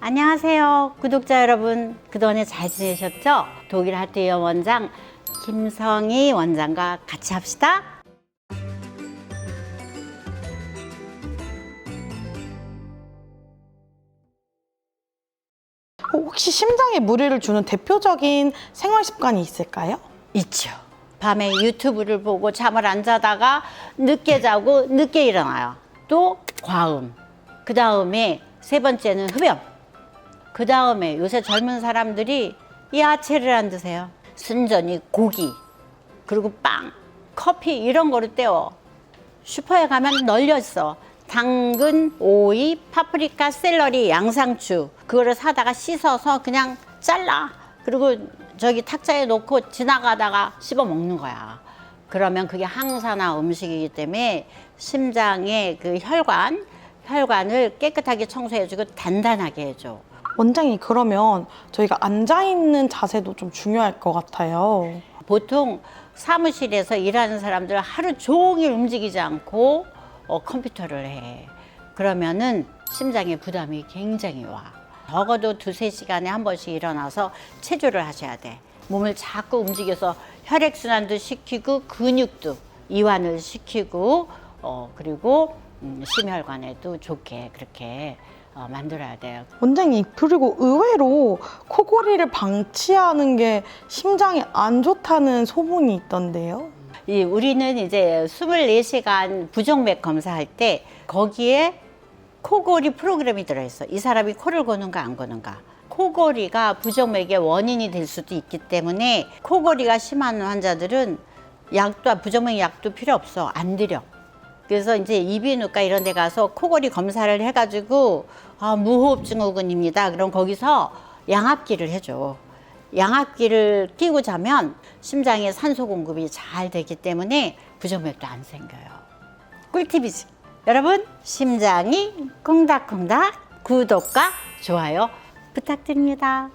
안녕하세요 구독자 여러분, 그동안에 잘 지내셨죠? 독일 하트의원 원장 김성희 원장과 같이 합시다. 혹시 심장에 무리를 주는 대표적인 생활 습관이 있을까요? 있죠. 밤에 유튜브를 보고 잠을 안 자다가 늦게 자고 늦게 일어나요. 또 과음, 그 다음에 세 번째는 흡연, 그 다음에 요새 젊은 사람들이 야채를 안 드세요. 순전히 고기, 그리고 빵, 커피 이런 거를 때워. 슈퍼에 가면 널려 있어. 당근, 오이, 파프리카, 샐러리, 양상추, 그거를 사다가 씻어서 그냥 잘라. 그리고 저기 탁자에 놓고 지나가다가 씹어 먹는 거야. 그러면 그게 항산화 음식이기 때문에 심장의 그 혈관을 깨끗하게 청소해주고 단단하게 해줘. 원장님, 그러면 저희가 앉아있는 자세도 좀 중요할 것 같아요. 보통 사무실에서 일하는 사람들 하루 종일 움직이지 않고 컴퓨터를 해. 그러면은 심장에 부담이 굉장히 와. 적어도 2~3시간에 한 번씩 일어나서 체조를 하셔야 돼. 몸을 자꾸 움직여서 혈액순환도 시키고 근육도 이완을 시키고 그리고 심혈관에도 좋게 그렇게 만들어야 돼요. 원장님, 그리고 의외로 코골이를 방치하는 게 심장에 안 좋다는 소문이 있던데요. 우리는 이제 24시간 부정맥 검사할 때 거기에 코골이 프로그램이 들어있어. 이 사람이 코를 고는가 안 고는가. 코골이가 부정맥의 원인이 될 수도 있기 때문에 코골이가 심한 환자들은 부정맥 약도 필요 없어. 안 드려. 그래서 이제 이비인후과 이런 데 가서 코골이 검사를 해가지고 무호흡증후군입니다. 그럼 거기서 양압기를 해줘. 양압기를 끼고 자면 심장에 산소 공급이 잘 되기 때문에 부정맥도 안 생겨요. 꿀팁이지. 여러분, 심장이 콩닥콩닥 구독과 좋아요 부탁드립니다.